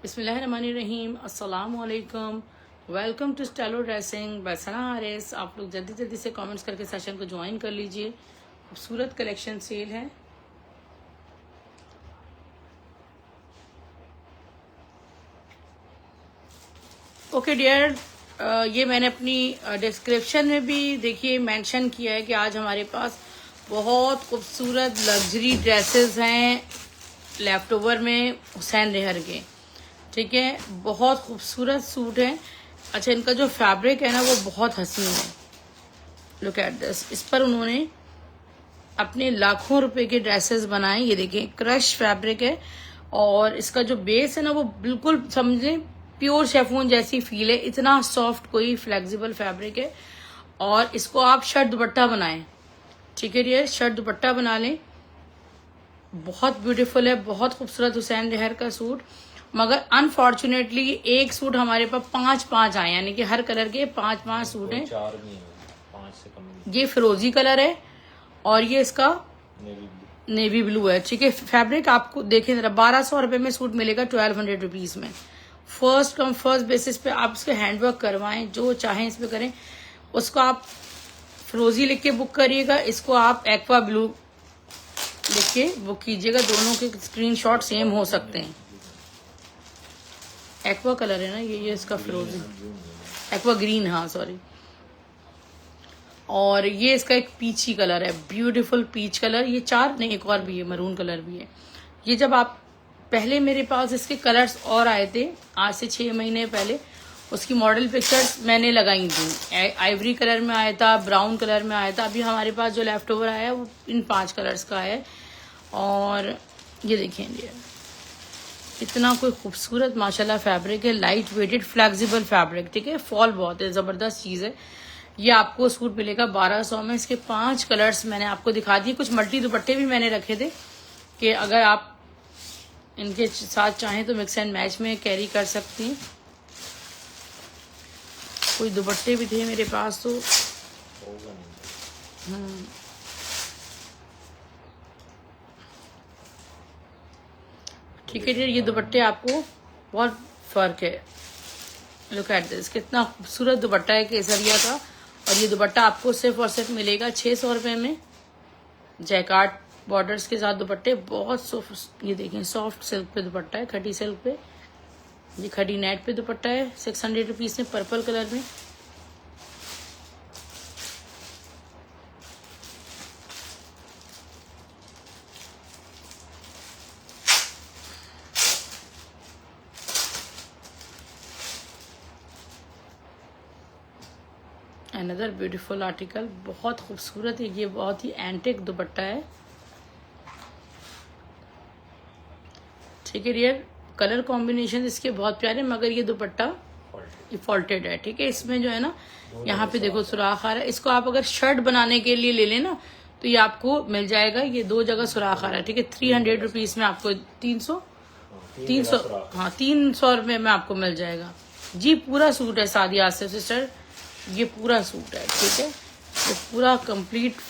बिस्मिल्लाहिर्रहमानिर्रहीम, अस्सलाम वालेकुम। Welcome to Stylo dressing by Sana Haris. आप लोग जल्दी जल्दी से कमेंट्स करके सेशन को ज्वाइन कर लीजिए। खूबसूरत कलेक्शन सेल है। ओके डियर, ये मैंने अपनी डिस्क्रिप्शन में भी देखिए मेंशन किया है कि आज हमारे पास बहुत खूबसूरत लग्जरी ड्रेसेस हैं लेफ्ट ओवर में हुसैन रेहर के। ठीक है, बहुत खूबसूरत सूट है। अच्छा, इनका जो फैब्रिक है ना वो बहुत हसीन है। Look at this. इस पर उन्होंने अपने लाखों रुपए के ड्रेसेस बनाए। ये देखिए, क्रश फैब्रिक है और इसका जो बेस है ना वो बिल्कुल समझे प्योर शेफून जैसी फील है। इतना सॉफ्ट कोई फ्लेक्सिबल फैब्रिक है और इसको आप शर्ट दुपट्टा बनाएं। ठीक है डियर, शर्ट दुपट्टा बना लें। बहुत ब्यूटीफुल है, बहुत खूबसूरत हुसैन रेहर का सूट। मगर अनफॉर्चुनेटली एक सूट हमारे पास पांच आए, यानी कि हर कलर के पांच सूट हैं। 5 से कम। ये फिरोजी कलर है और ये इसका नेवी ब्लू है। ठीक है, फैब्रिक आपको देखें जरा, 1200 रुपए में सूट मिलेगा 1200 रुपीज में। फर्स्ट कम फर्स्ट बेसिस पे आप इसके हैंडवर्क करवाएं, जो चाहें इस पे करें। उसको आप फिरोजी लिख के बुक करिएगा, इसको आप एक्वा ब्लू लिख के बुक कीजिएगा। दोनों के स्क्रीनशॉट सेम हो सकते हैं। एक्वा कलर है ना ये इसका फिरोजी, एक्वा ग्रीन, हाँ सॉरी। और ये इसका एक पीची कलर है, ब्यूटीफुल पीच कलर। ये 4 नहीं, एक और भी है, मरून कलर भी है। ये जब आप पहले मेरे पास इसके कलर्स और आए थे, आज से 6 महीने पहले, उसकी मॉडल पिक्चर्स मैंने लगाई थी। आइवरी कलर में आया था, ब्राउन कलर में आया था। अभी हमारे पास जो लेफ्ट ओवर आया है वो इन 5 कलर्स का है। और ये देखें, इतना कोई खूबसूरत माशाल्लाह फैब्रिक है, लाइट वेटेड फ्लेक्सिबल फैब्रिक। ठीक है, फॉल बहुत है, जबरदस्त चीज है। ये आपको सूट मिलेगा 1200 में। इसके 5 कलर्स मैंने आपको दिखा दिए। कुछ मल्टी दुपट्टे भी मैंने रखे थे कि अगर आप इनके साथ चाहें तो मिक्स एंड मैच में कैरी कर सकती हैं। कोई दुपट्टे भी थे मेरे पास तो ठीक है। ये दुपट्टे आपको बहुत फर्क है। लुक एट दिस, कितना खूबसूरत दुपट्टा है केसरिया का। और ये दुपट्टा आपको सिर्फ और सिर्फ मिलेगा 600 रुपये में। जैकार्ड बॉर्डर्स के साथ दुपट्टे, बहुत सॉफ्ट। ये देखें, सॉफ्ट सिल्क पे दुपट्टा है, खड़ी सिल्क पे। ये खड़ी नेट पे दुपट्टा है 600 रुपीज में, पर्पल कलर में। अनदर ब्यूटीफुल आर्टिकल, बहुत खूबसूरत है। ये बहुत ही एंटिक दुपट्टा है। ठीक है डियर, कलर कॉम्बिनेशन इसके बहुत प्यारे, मगर ये दुपट्टा फॉल्टेड है। ठीक है, इसमें जो है ना, यहाँ पे देखो सुराख आ रहा है। इसको आप अगर शर्ट बनाने के लिए ले लेना तो ये आपको मिल जाएगा, ये 2 जगह सुराख आ रहा है। ठीक है, 300 रुपीज में आपको 300 हाँ 300 रुपये में आपको मिल जाएगा जी। पूरा सूट है सादिया आसिफ सिस्टर, ये पूरा सूट है। ठीक है, ये पूरा कंप्लीट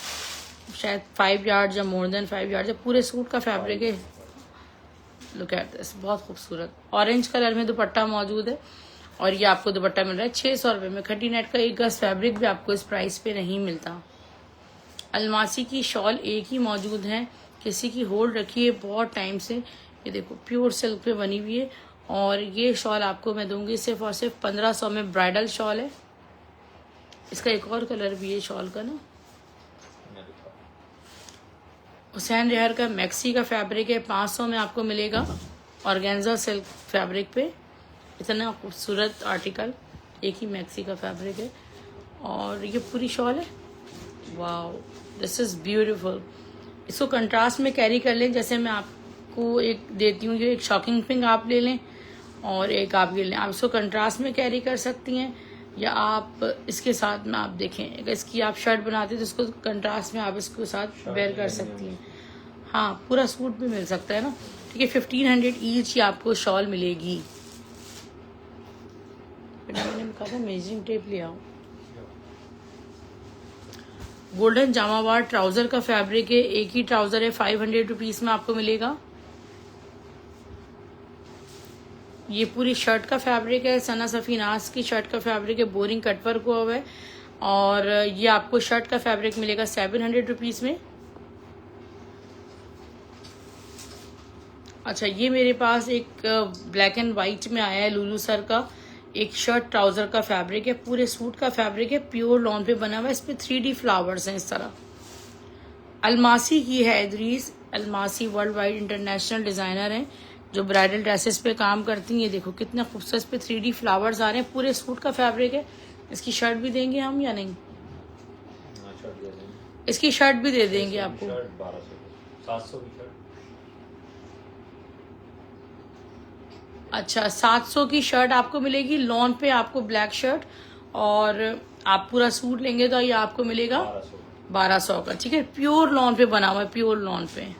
शायद 5 यार्ड या मोर देन 5 यार्ड, पूरे सूट का फैब्रिक है। लुक एट दिस, बहुत खूबसूरत ऑरेंज कलर में दुपट्टा मौजूद है। और ये आपको दुपट्टा मिल रहा है 600 रुपये में। खट्टी नेट का एक गज फैब्रिक भी आपको इस प्राइस पे नहीं मिलता। अलमासी की शॉल एक ही मौजूद है, किसी की होल्ड रखी है बहुत टाइम से। ये देखो, प्योर सिल्क पे बनी हुई है। और ये शॉल आपको मैं दूंगी सिर्फ और सिर्फ 1500 में। ब्राइडल शॉल है। इसका एक और कलर भी है शॉल का ना, हुसैन रेहर का मैक्सी का फैब्रिक है। 500 में आपको मिलेगा ऑर्गेन्जा सिल्क फैब्रिक पे। इतना खूबसूरत आर्टिकल, एक ही मैक्सी का फैब्रिक है। और ये पूरी शॉल है। Wow, this is beautiful. इसको कंट्रास्ट में कैरी कर लें। जैसे मैं आपको एक देती हूँ, ये एक शॉकिंग पिंक आप ले लें और एक आप ये लें। आप इसको कंट्रास्ट में कैरी कर सकती हैं, या आप इसके साथ में आप देखें, अगर इसकी आप शर्ट बनाते हैं तो इसको कंट्रास्ट में आप इसके साथ वेयर कर सकती हैं। हाँ, पूरा सूट भी मिल सकता है ना। ठीक है, 1500 ईच ही आपको शॉल मिलेगी। मैंने कहा था मेजरिंग टेप ले आओ। गोल्डन जामावार ट्राउजर का फैब्रिक है। एक ही ट्राउजर है, 500 रुपीज में आपको मिलेगा। ये पूरी शर्ट का फैब्रिक है, सना सफीनास की शर्ट का फैब्रिक है, बोरिंग कटवर्क हुआ हुआ है। और ये आपको शर्ट का फैब्रिक मिलेगा 700 रुपीज़ में। अच्छा, ये मेरे पास एक ब्लैक एंड वाइट में आया है लुलू सर का एक शर्ट ट्राउजर का फैब्रिक है, पूरे सूट का फैब्रिक है, प्योर लॉन पे बना हुआ है। इस पे 3D फ्लावर्स हैं इस तरह। अलमासी की है Idrees, Almasi worldwide international designer हैं जो ब्राइडल ड्रेसेस पे काम करती हैं। ये देखो कितना खूबसूरत पे 3D फ्लावर्स आ रहे हैं, पूरे सूट का फैब्रिक है। इसकी शर्ट भी देंगे हम या नहीं? शर्ट दे देंगे, इसकी शर्ट भी दे देंगे आपको। शर्ट 1200 700 की शर्ट। अच्छा, 700 की शर्ट आपको मिलेगी लॉन पे, आपको ब्लैक शर्ट, और आप पूरा सूट लेंगे तो ये आपको मिलेगा 1200 का। ठीक है, प्योर लॉन पे बना हुआ है, प्योर लॉन पे।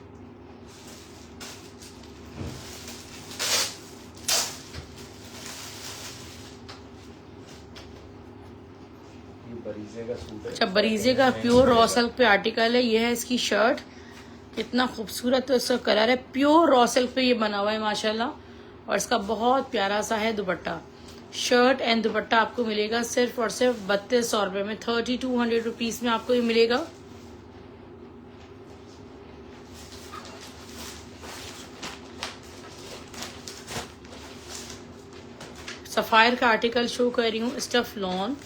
बरीजे का सूट है। अच्छा, बरीजे का प्योर रॉ सिल्क पे आर्टिकल है। ये है इसकी शर्ट, कितना खूबसूरत तो इसका कलर है, प्योर रॉ सिल्क पे ये बना हुआ है माशाल्लाह। और इसका बहुत प्यारा सा है दुपट्टा। शर्ट एंड दुपट्टा आपको मिलेगा सिर्फ और सिर्फ 3200 रुपये में, 3200 रुपीज में आपको ये मिलेगा। सफायर का आर्टिकल शो कर रही हूँ, stuff lawn,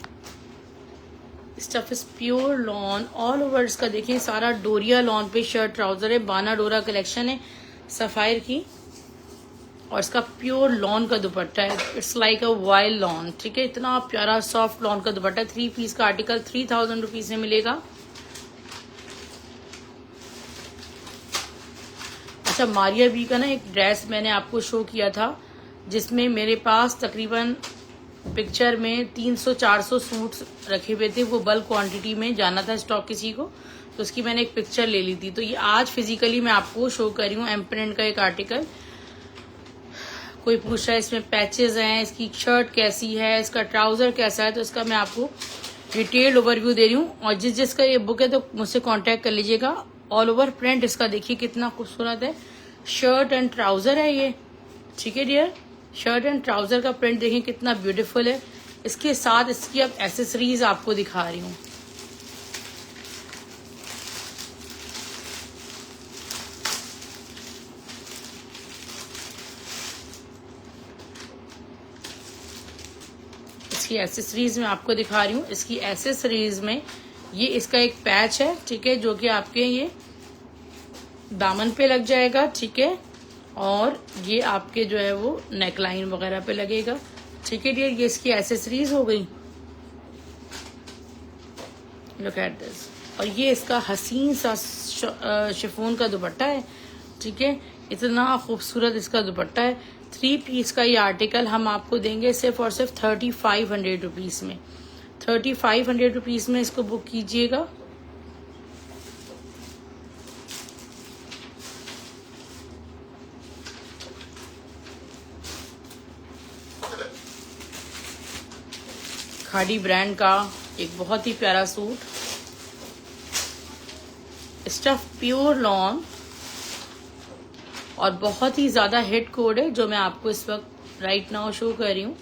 stuff is pure lawn all over. इसका देखिए सारा डोरिया लॉन पे शर्ट ट्राउजर है, बाना डोरा कलेक्शन है सफायर की। और इसका प्योर लॉन का दुपट्टा है, it's like a wild lawn. ठीक है, इतना प्यारा सॉफ्ट लॉन का दुपट्टा। 3 पीस का आर्टिकल 3000 रुपीज में मिलेगा। अच्छा, मारिया बी का ना एक ड्रेस मैंने आपको शो किया था जिसमें मेरे पास तकरीबन पिक्चर में 300-400 सूट्स रखे हुए थे। वो बल्क क्वांटिटी में जाना था स्टॉक किसी को, तो उसकी मैंने एक पिक्चर ले ली थी। तो ये आज फिजिकली मैं आपको शो कर रही हूँ एम्प्रिंट का एक आर्टिकल। कोई पूछ रहा है इसमें पैचेस हैं, इसकी शर्ट कैसी है, इसका ट्राउजर कैसा है, तो इसका मैं आपको डिटेल्ड ओवरव्यू दे रही हूँ। और जिसका ये बुक है तो मुझसे कांटेक्ट कर लीजिएगा। ऑल ओवर प्रिंट इसका देखिए कितना खूबसूरत है, शर्ट एंड ट्राउजर है ये। ठीक है डियर, शर्ट एंड ट्राउजर का प्रिंट देखिए कितना ब्यूटीफुल है। इसके साथ इसकी अब एसेसरीज आपको दिखा रही हूँ। इसकी एसेसरीज में आपको दिखा रही हूँ। इसकी एसेसरीज में ये इसका एक पैच है, ठीक है, जो कि आपके ये दामन पे लग जाएगा। ठीक है, और ये आपके जो है वो नेकलाइन वगैरह पे लगेगा। ठीक है डियर, ये इसकी एसेसरीज हो गई। Look at this. और ये इसका हसीन सा शिफॉन का दुपट्टा है। ठीक है, इतना खूबसूरत इसका दुपट्टा है। 3 पीस का ये आर्टिकल हम आपको देंगे सिर्फ और सिर्फ 3500 रुपीज में। 3500 रुपीज में इसको बुक कीजिएगा। खाड़ी ब्रांड का एक बहुत ही प्यारा सूट, स्टफ प्योर लॉन, और बहुत ही ज्यादा हिट कोड है जो मैं आपको इस वक्त राइट नाउ शो कर रही हूँ।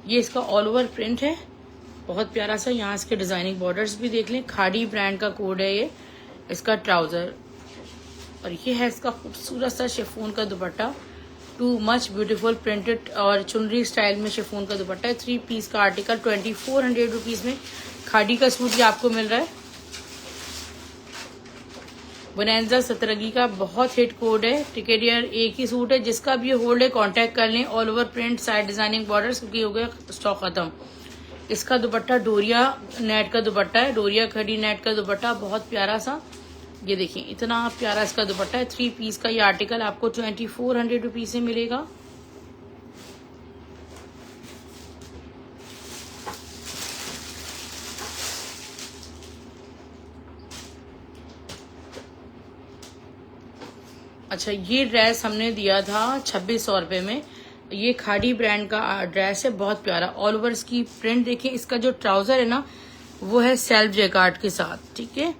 ये इसका ऑल ओवर प्रिंट है, बहुत प्यारा सा। यहाँ इसके डिजाइनिंग बॉर्डर्स भी देख लें। खाड़ी ब्रांड का कोड है ये। इसका ट्राउजर, और ये है इसका खूबसूरत सा शिफॉन का दुपट्टा, टू मच ब्यूटीफुल प्रिंटेड और चुनरी स्टाइल में शिफॉन का दुपट्टा है। 3 पीस का आर्टिकल 2400 रुपीज में खाड़ी का सूट ये आपको मिल रहा है। बोनेंजा सतरंगी का बहुत हिट कोड है। टिकट यार एक ही सूट है, जिसका भी होल्ड है कांटेक्ट कर लें। All over print, side designing borders, क्योंकि हो गया स्टॉक खत्म। इसका दुपट्टा डोरिया नेट का दुपट्टा है, डोरिया खड़ी नेट का दुपट्टा, बहुत प्यारा सा। ये देखिए इतना प्यारा इसका दुपट्टा है। 3 पीस का ये आर्टिकल आपको 2400 रुपीज से मिलेगा। अच्छा, ये ड्रेस हमने दिया था 2600 रुपये में। ये खाड़ी ब्रांड का ड्रेस है, बहुत प्यारा। ऑल ओवर इसकी प्रिंट देखिए। इसका जो ट्राउजर है ना वो है सेल्फ जैकार्ड के साथ। ठीक है,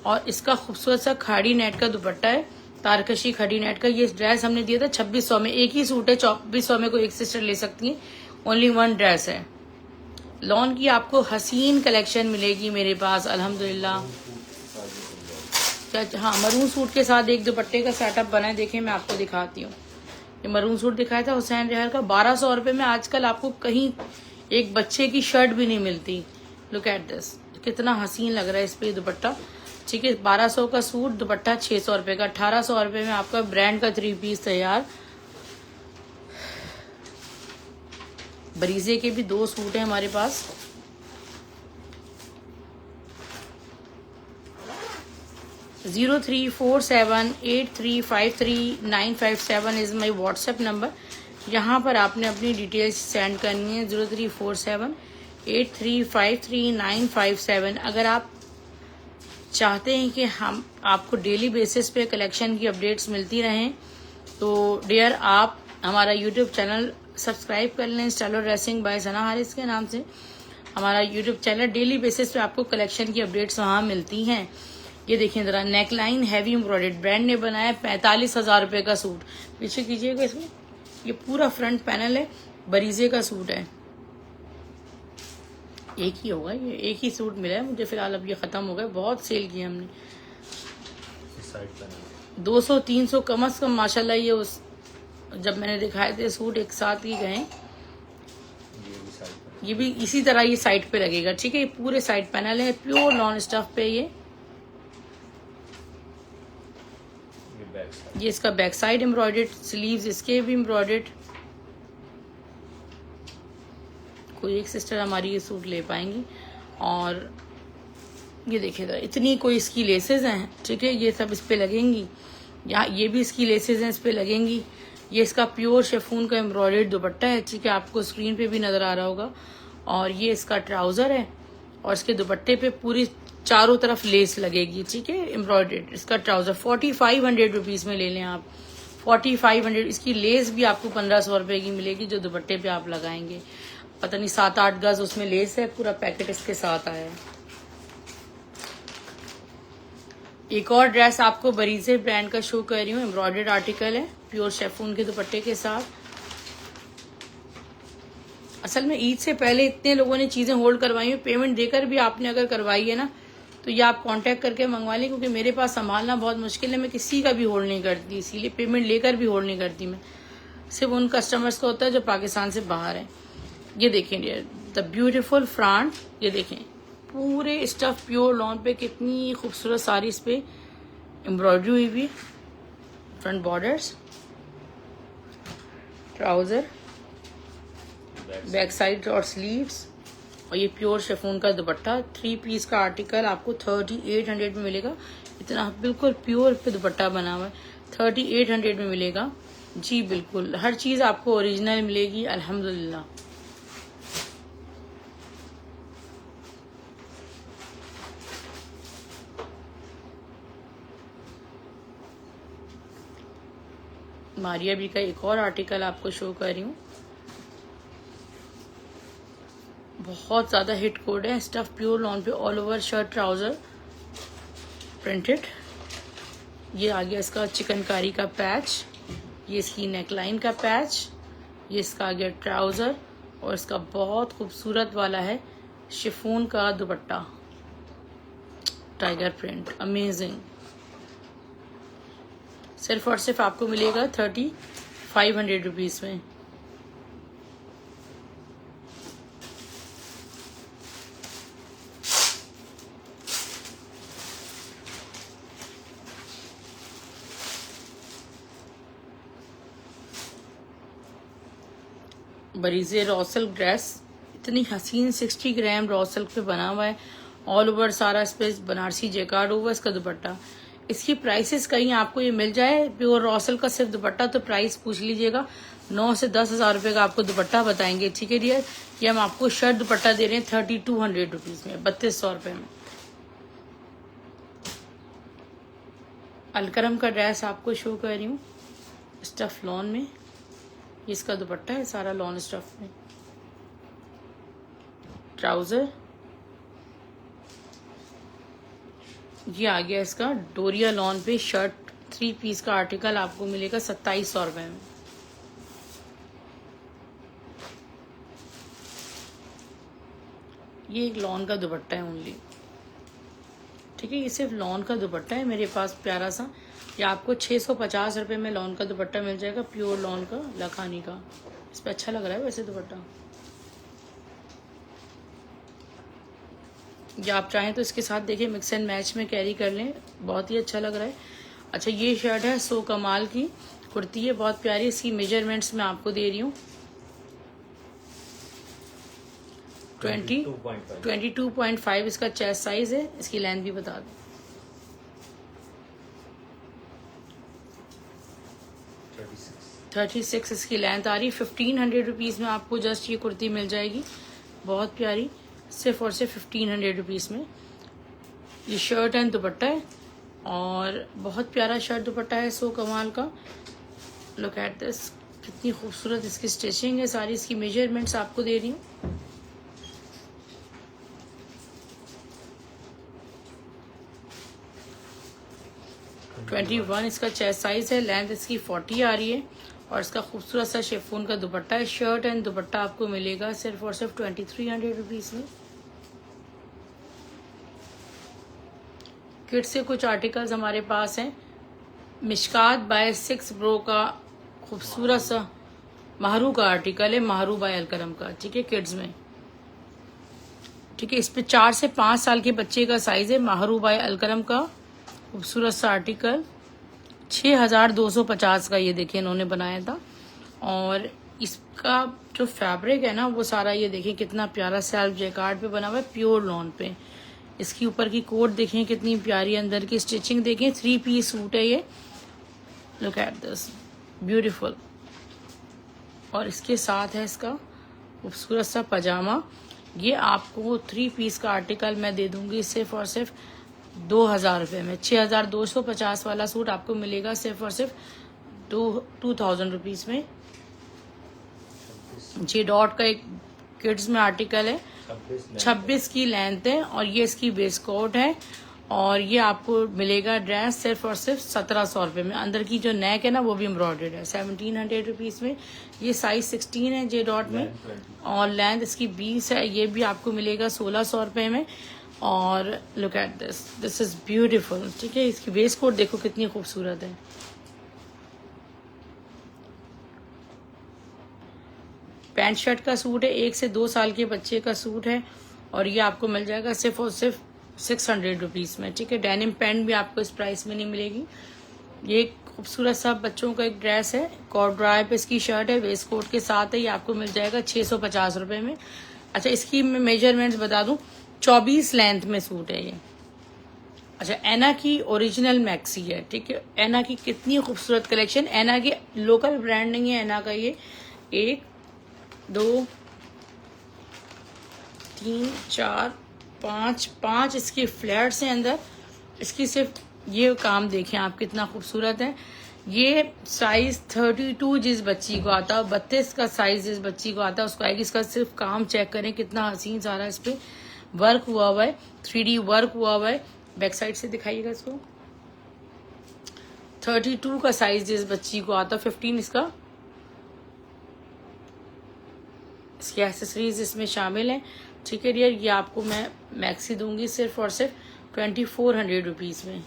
और इसका खूबसूरत सा खाड़ी नेट का दुपट्टा है। तारकशी खड़ी नेट का। ये ड्रेस हमने दिया था 2600 में, एक ही सूट है, 2400 में कोई एक सिस्टर ले सकती है, ओनली वन ड्रेस है। लॉन की आपको हसीन कलेक्शन मिलेगी मेरे पास अल्हम्दुलिल्लाह। हाँ, मरून सूट के साथ एक दुपट्टे का सेटअप बना है, देखिए मैं आपको दिखाती हूँ। ये मरून सूट दिखाया था हुसैन रेहर का, 1200 रुपये में आजकल आपको कहीं एक बच्चे की शर्ट भी नहीं मिलती। लुक एट दिस, कितना हसीन लग रहा है इस पे दुपट्टा। ठीक है, 1200 का सूट, दुपट्टा 600 रुपये का, 1800 रुपये में आपका ब्रांड का 3 पीस तैयार। बरीजे के भी 2 सूट हैं हमारे पास। (03478353957957) इज़ माई व्हाट्सएप नंबर। यहाँ पर आपने अपनी डिटेल्स सेंड करनी है, 034783539557। अगर आप चाहते हैं कि हम आपको डेली बेसिस पे कलेक्शन की अपडेट्स मिलती रहें तो डियर आप हमारा यूट्यूब चैनल सब्सक्राइब कर लें, style dressing by Sana Haris के नाम से हमारा यूट्यूब चैनल। डेली बेसिस पे आपको कलेक्शन की अपडेट्स वहाँ मिलती हैं। ये देखिए जरा, नेकलाइन हैवी एम्ब्रॉयडर्ड, ब्रांड ने बनाया 45,000 रुपये का सूट। पीछे कीजिएगा इसमें, ये पूरा फ्रंट पैनल है, बरीजे का सूट है। एक ही होगा, ये एक ही सूट मिला है मुझे फिलहाल, अब ये खत्म हो गया, बहुत सेल किया हमने। 200-300 कम अज कम माशाल्लाह। ये उस जब मैंने दिखाए थे सूट एक साथ ही गए। ये भी इसी तरह ये साइड पे लगेगा। ठीक है, ये पूरे साइड पैनल है, प्योर नॉन स्टफ पे। ये इसका बैक साइड एम्ब्रॉयडर्ड, स्लीव्स इसके भी एम्ब्रॉयडर्ड। कोई एक सिस्टर हमारी ये सूट ले पाएंगी। और ये देखिएगा, इतनी कोई इसकी लेसेस हैं। ठीक है, ये सब इस पे लगेंगी, यहाँ ये भी इसकी लेसेस हैं, इस पे लगेंगी। ये इसका प्योर शेफून का एम्ब्रॉयडर्ड दुपट्टा है। ठीक है, आपको स्क्रीन पे भी नजर आ रहा होगा। और ये इसका ट्राउजर है और इसके दुपट्टे पे पूरी चारों तरफ लेस लगेगी। ठीक है, एम्ब्रॉयडर्ड इसका ट्राउजर 4500 रुपीज में ले लें आप, 4500। इसकी लेस भी आपको 1500 रुपए की मिलेगी जो दुपट्टे पे आप लगाएंगे। पता नहीं 7-8 गज उसमें लेस है, पूरा पैकेट इसके साथ आया है। एक और ड्रेस आपको बरीजे ब्रांड का शो कर रही हूँ, एम्ब्रॉयडर्ड आर्टिकल है, प्योर शेफून के दुपट्टे के साथ। असल में ईद से पहले इतने लोगों ने चीजें होल्ड करवाई हैं, पेमेंट देकर भी आपने अगर करवाई है ना तो ये आप कांटेक्ट करके मंगवा लें, क्योंकि मेरे पास संभालना बहुत मुश्किल है। मैं किसी का भी होल्ड नहीं करती, इसीलिए पेमेंट लेकर भी होल्ड नहीं करती मैं, सिर्फ उन कस्टमर्स का होता है जो पाकिस्तान से बाहर है। ये देखें द ब्यूटीफुल फ्रंट, ये देखें पूरे स्टफ प्योर लॉन पे, कितनी खूबसूरत सारी इस पे एम्ब्रॉयडरी हुई हुई। Front borders, trouser, back side और स्लीव्स, और ये प्योर शेफून का दुपट्टा। 3 पीस का आर्टिकल आपको 3800 में मिलेगा। इतना बिल्कुल प्योर पे दुपट्टा बना हुआ है, 3800 में मिलेगा जी। बिल्कुल हर चीज आपको ओरिजिनल मिलेगी अल्हम्दुलिल्लाह। मारिया बी का एक और आर्टिकल आपको शो कर रही हूँ, बहुत ज्यादा हिट कोड है। स्टफ प्योर लॉन पे, all over shirt trouser printed. ये आ गया इसका चिकनकारी का पैच, ये इसकी नेकलाइन का पैच, ये इसका आ गया ट्राउजर, और इसका बहुत खूबसूरत वाला है शिफॉन का दुपट्टा, टाइगर प्रिंट, अमेजिंग। सिर्फ और सिर्फ आपको मिलेगा 3500 रुपीज में। बरीजे रॉ सिल्क ड्रेस, इतनी हसीन 60 ग्राम रॉ सिल्क पे बना हुआ है, ऑल ओवर सारा स्पेस बनारसी जेकार्ड ओवर इसका दुपट्टा। इसकी प्राइसेस कहीं आपको ये मिल जाए प्योर रॉ सिल्क का सिर्फ दुपट्टा, तो प्राइस पूछ लीजिएगा, 9 से 10 हजार रुपए का आपको दुपट्टा बताएंगे। ठीक है डियर, ये हम आपको शर्ट दुपट्टा दे रहे हैं 3200 रुपीज में, 3200 रुपए में। अलकरम का ड्रेस आपको शो कर रही हूँ, स्टफ लॉन में, ये इसका दुपट्टा है सारा लॉन स्टफ में। ट्राउजर, ये आ गया इसका डोरिया लॉन पे शर्ट 3 पीस का आर्टिकल आपको मिलेगा 2700 रुपये में। ये एक लॉन का दुपट्टा है ओनली, ठीक है, ये सिर्फ लॉन का दुपट्टा है मेरे पास प्यारा सा। ये आपको 650 रुपये में लॉन का दुपट्टा मिल जाएगा, प्योर लॉन का, लखानी का। इस पर अच्छा लग रहा है वैसे दुपट्टा। या आप चाहें तो इसके साथ देखिए मिक्स एंड मैच में कैरी कर लें, बहुत ही अच्छा लग रहा है। अच्छा, ये शर्ट है सो कमाल की कुर्ती है, बहुत प्यारी। इसकी मेजरमेंट्स मैं आपको दे रही हूँ। 22.5 इसका चेस्ट साइज है। इसकी लेंथ भी बता दूं, 36 इसकी लेंथ आ रही। 1500 रुपीज़ में आपको जस्ट ये कुर्ती मिल जाएगी, बहुत प्यारी, सिर्फ और सिर्फ 1500 रुपीज़ में। ये शर्ट एंड दुपट्टा है और बहुत प्यारा शर्ट दुपट्टा है सो कमाल का। लुक एट दिस, कितनी खूबसूरत इसकी स्टिचिंग है सारी। इसकी मेजरमेंट्स आपको दे रही हूँ। (21) इसका चेस्ट साइज है। लेंथ इसकी 40 आ रही है और इसका खूबसूरत सा शिफॉन का दुपट्टा है। शर्ट एंड दुपट्टा आपको मिलेगा सिर्फ और सिर्फ 2300 रुपीज़ में। किड्स से कुछ आर्टिकल्स हमारे पास हैं। मिशकात बाय 6 ब्रो का खूबसूरत सा माहरू का आर्टिकल है, माहरू बाय अलकरम का, ठीक है, किड्स में, ठीक है। इस पे 4 से 5 साल के बच्चे का साइज है। माहरू बाय अलकरम का खूबसूरत सा आर्टिकल 6250 का ये देखिए इन्होंने बनाया था। और इसका जो फैब्रिक है ना वो सारा ये देखिए कितना प्यारा सेल्फ जैकार्ड पे बना हुआ है, प्योर लॉन पे। इसकी ऊपर की कोट देखें कितनी प्यारी, अंदर की स्टिचिंग देखें। 3 पीस सूट है ये, लुक एट दिस, ब्यूटीफुल। और इसके साथ है इसका खूबसूरत सा पजामा। ये आपको 3 पीस का आर्टिकल मैं दे दूंगी सिर्फ और सिर्फ 2000 रुपये में। 6250 वाला सूट आपको मिलेगा सिर्फ और सिर्फ 2000 रुपीज़ में। जे डॉट का एक किड्स में आर्टिकल है, 26 की लेंथ है और ये इसकी वेस्ट कोट है। और ये आपको मिलेगा ड्रेस सिर्फ और सिर्फ 1700 रुपये में। अंदर की जो नेक है ना वो भी एम्ब्रॉयडर्ड है। 1700 रुपीज़ में। ये साइज 16 है जे डॉट में और लेंथ इसकी 20 है। ये भी आपको मिलेगा 1600 रुपये में। और look at this, this is beautiful, ठीक है। इसकी वेस्ट कोट देखो कितनी खूबसूरत है। पैंट शर्ट का सूट है, 1 से 2 साल के बच्चे का सूट है और ये आपको मिल जाएगा सिर्फ और सिर्फ 600 रुपीज़ में, ठीक है। डेनिम पैंट भी आपको इस प्राइस में नहीं मिलेगी। ये खूबसूरत सा बच्चों का एक ड्रेस है, कॉर्ड्राय पे इसकी शर्ट है, वेस्ट कोट के साथ है। ये आपको मिल जाएगा 650 रुपये में। अच्छा, इसकी मैं मेजरमेंट्स बता दूं, 24 लेंथ में सूट है ये। अच्छा, एना की ओरिजिनल मैक्सी है, ठीक है। एना की कितनी खूबसूरत कलेक्शन। एना की लोकल ब्रांड नहीं है एना का। ये 1 2 3 4 5 इसके फ्लैट्स हैं अंदर। इसकी सिर्फ ये काम देखें आप कितना खूबसूरत है। ये साइज 32 जिस बच्ची को आता है, 32 का साइज जिस बच्ची को आता है उसको आएगी। इसका सिर्फ काम चेक करें कितना हसीन सारा इस पे वर्क हुआ हुआ है, 3D वर्क हुआ हुआ है। बैक साइड से दिखाइएगा इसको। 32 का साइज जिस बच्ची को आता, 15 इसका। इसकी एक्सेसरीज इसमें शामिल है, ठीक है डियर। ये आपको मैं मैक्सी दूंगी सिर्फ और सिर्फ 2400 रुपीज़ में।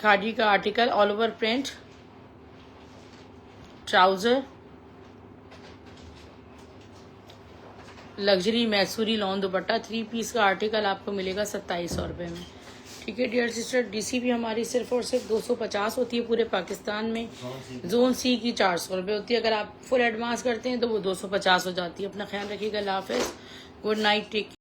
खादी का article, all over print, trouser, luxury मैसूरी लॉन दुपट्टा, 3 पीस का आर्टिकल आपको मिलेगा 2700 रुपये में, ठीक है डियर सिस्टर। डीसीपी हमारी सिर्फ और सिर्फ 250 होती है पूरे पाकिस्तान में। जोन सी की 400 रुपये होती है। अगर आप फुल एडवांस करते हैं तो वो 250 हो जाती है। अपना ख्याल रखिएगा। अल्लाह हाफिज़, गुड नाइट, टेक